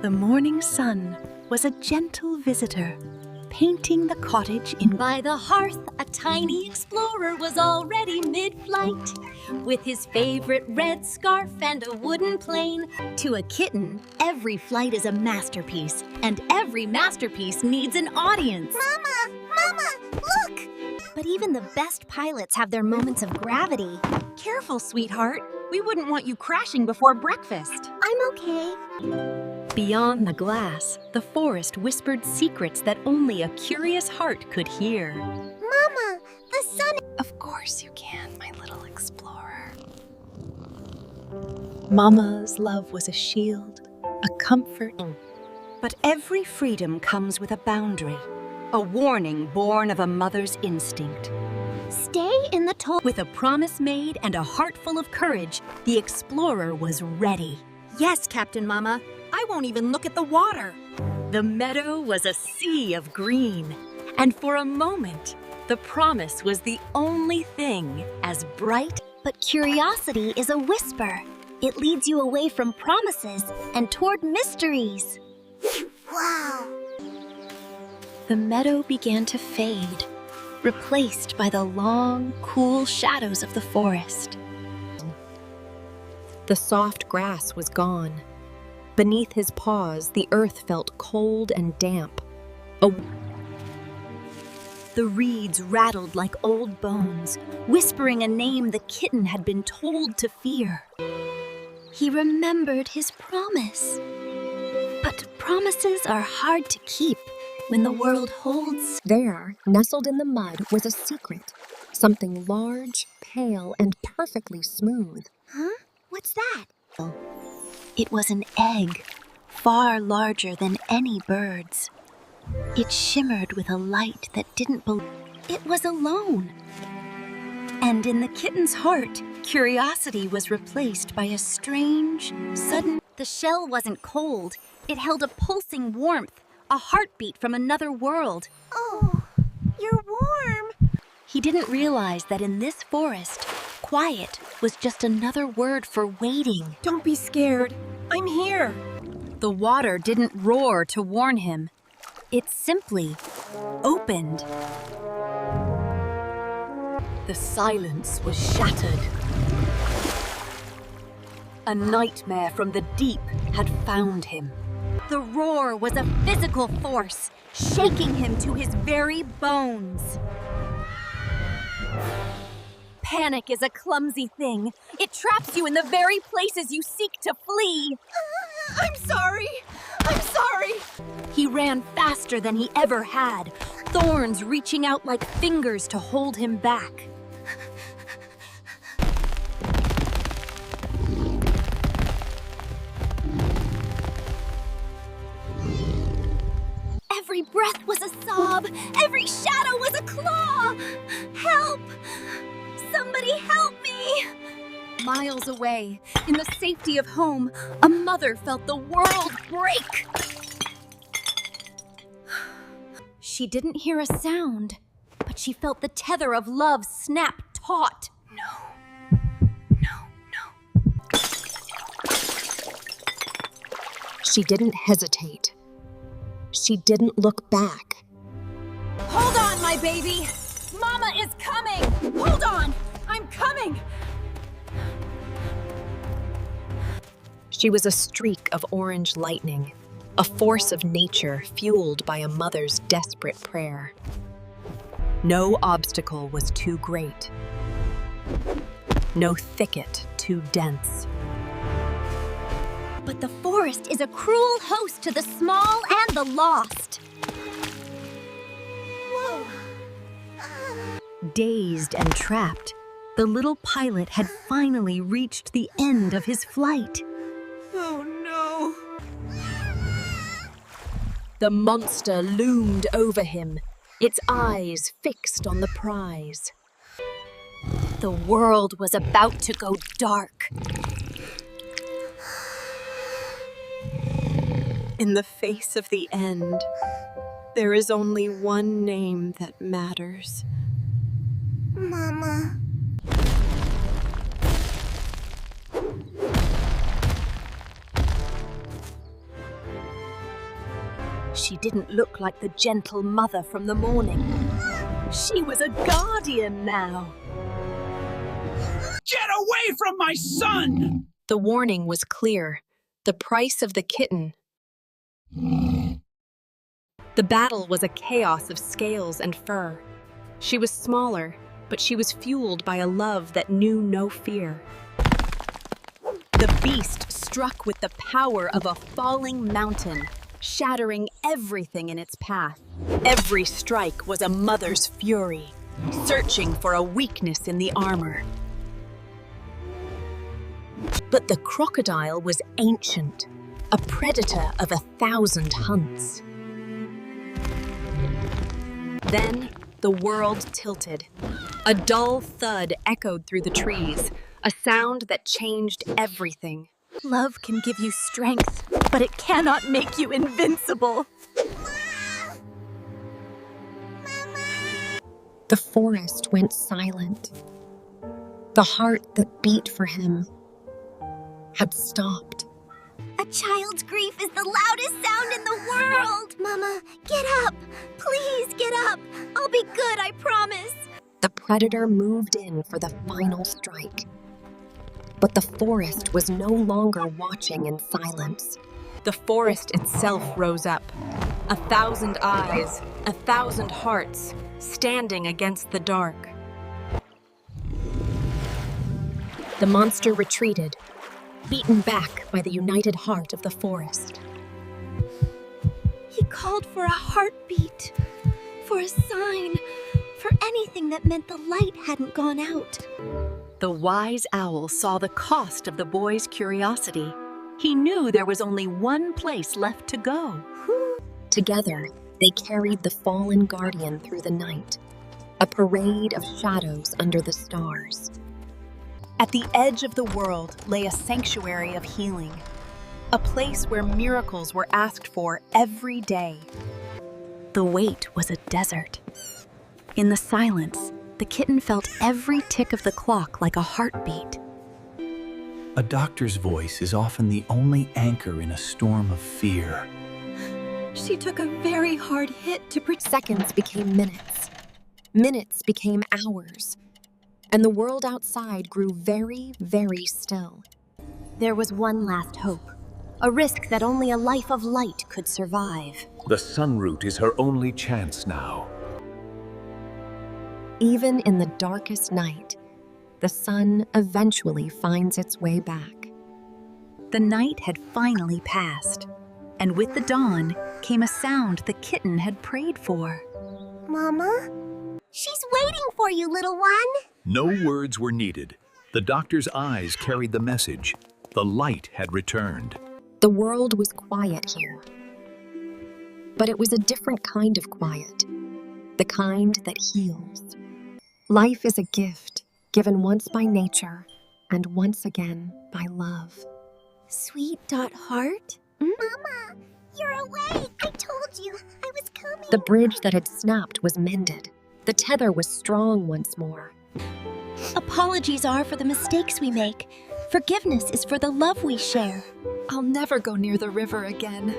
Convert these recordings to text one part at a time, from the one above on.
The morning sun was a gentle visitor, painting the cottage in. By the hearth, a tiny explorer was already mid-flight, with his favorite red scarf and a wooden plane. To a kitten, every flight is a masterpiece, and every masterpiece needs an audience. Mama, look! But even the best pilots have their moments of gravity. Careful, sweetheart. We wouldn't want you crashing before breakfast. I'm okay. Beyond the glass, the forest whispered secrets that only a curious heart could hear. Mama, the sun... Of course you can, my little explorer. Mama's love was a shield, a comfort. But every freedom comes with a boundary, a warning born of a mother's instinct. Stay in the toll. With a promise made and a heart full of courage, the explorer was ready. Yes, Captain Mama. I won't even look at the water. The meadow was a sea of green, and for a moment, the promise was the only thing as bright. But curiosity is a whisper. It leads you away from promises and toward mysteries. Wow! The meadow began to fade, replaced by the long, cool shadows of the forest. The soft grass was gone. Beneath his paws, the earth felt cold and damp. The reeds rattled like old bones, whispering a name the kitten had been told to fear. He remembered his promise. But promises are hard to keep when the world holds. There, nestled in the mud, was a secret. Something large, pale, and perfectly smooth. Huh? What's that? It was an egg, far larger than any bird's. It shimmered with a light that didn't belong. It was alone. And in the kitten's heart, curiosity was replaced by a strange, sudden... The shell wasn't cold. It held a pulsing warmth, a heartbeat from another world. Oh, you're warm. He didn't realize that in this forest, quiet was just another word for waiting. Don't be scared. I'm here. The water didn't roar to warn him. It simply opened. The silence was shattered. A nightmare from the deep had found him. The roar was a physical force, shaking him to his very bones. Panic is a clumsy thing. It traps you in the very places you seek to flee. I'm sorry. He ran faster than he ever had, thorns reaching out like fingers to hold him back. Every breath was a sob. Every shadow was a claw. Help! Somebody help me! Miles away, in the safety of home, a mother felt the world break. She didn't hear a sound, but she felt the tether of love snap taut. No. She didn't hesitate. She didn't look back. Hold on, my baby! Mama is coming! Hold on! I'm coming! She was a streak of orange lightning, a force of nature fueled by a mother's desperate prayer. No obstacle was too great. No thicket too dense. But the forest is a cruel host to the small and the lost. Whoa. Dazed and trapped, the little pilot had finally reached the end of his flight. Oh no! The monster loomed over him, its eyes fixed on the prize. The world was about to go dark. In the face of the end, there is only one name that matters. Mama. She didn't look like the gentle mother from the morning. She was a guardian now. Get away from my son! The warning was clear. The price of the kitten. The battle was a chaos of scales and fur. She was smaller, but she was fueled by a love that knew no fear. The beast struck with the power of a falling mountain, shattering everything in its path. Every strike was a mother's fury, searching for a weakness in the armor. But the crocodile was ancient, a predator of 1,000 hunts. Then the world tilted. A dull thud echoed through the trees, a sound that changed everything. Love can give you strength, but it cannot make you invincible. The forest went silent. The heart that beat for him had stopped. A child's grief is the loudest sound in the world. Mama, get up. Please get up. I'll be good, I promise. The predator moved in for the final strike. But the forest was no longer watching in silence. The forest itself rose up. 1,000 eyes, 1,000 hearts, standing against the dark. The monster retreated, beaten back by the united heart of the forest. He called for a heartbeat, for a sign, for anything that meant the light hadn't gone out. The wise owl saw the cost of the boy's curiosity. He knew there was only one place left to go. Together, they carried the fallen guardian through the night, a parade of shadows under the stars. At the edge of the world lay a sanctuary of healing, a place where miracles were asked for every day. The wait was a desert. In the silence, the kitten felt every tick of the clock like a heartbeat. A doctor's voice is often the only anchor in a storm of fear. She took a very hard hit to protect. Seconds became minutes. Minutes became hours. And the world outside grew very, very still. There was one last hope, a risk that only a life of light could survive. The sunroot is her only chance now. Even in the darkest night, the sun eventually finds its way back. The night had finally passed, and with the dawn came a sound the kitten had prayed for. Mama? She's waiting for you, little one. No words were needed. The doctor's eyes carried the message. The light had returned. The world was quiet here. But it was a different kind of quiet, the kind that heals. Life is a gift, given once by nature and once again by love. Sweet Heart? Mama, you're awake. I told you I was coming. The bridge that had snapped was mended. The tether was strong once more. Apologies are for the mistakes we make. Forgiveness is for the love we share. I'll never go near the river again.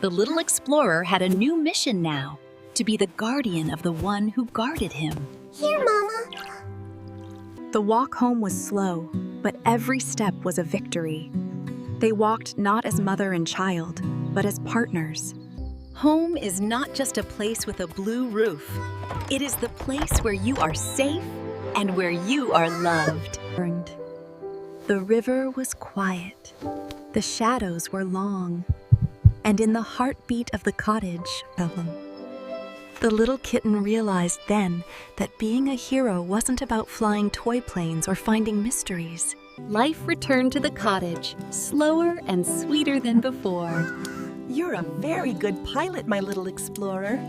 The little explorer had a new mission now, to be the guardian of the one who guarded him. Here, Mama. The walk home was slow, but every step was a victory. They walked not as mother and child, but as partners. Home is not just a place with a blue roof. It is the place where you are safe and where you are loved. The river was quiet. The shadows were long. And in the heartbeat of the cottage, the little kitten realized then that being a hero wasn't about flying toy planes or finding mysteries. Life returned to the cottage, slower and sweeter than before. You're a very good pilot, my little explorer.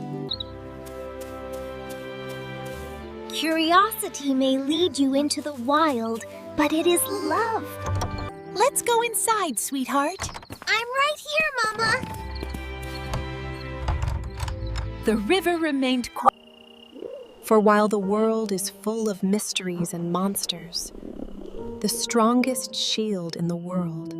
Curiosity may lead you into the wild, but it is love. Let's go inside, sweetheart. I'm right here, Mama. The river remained quiet. For while the world is full of mysteries and monsters, the strongest shield in the world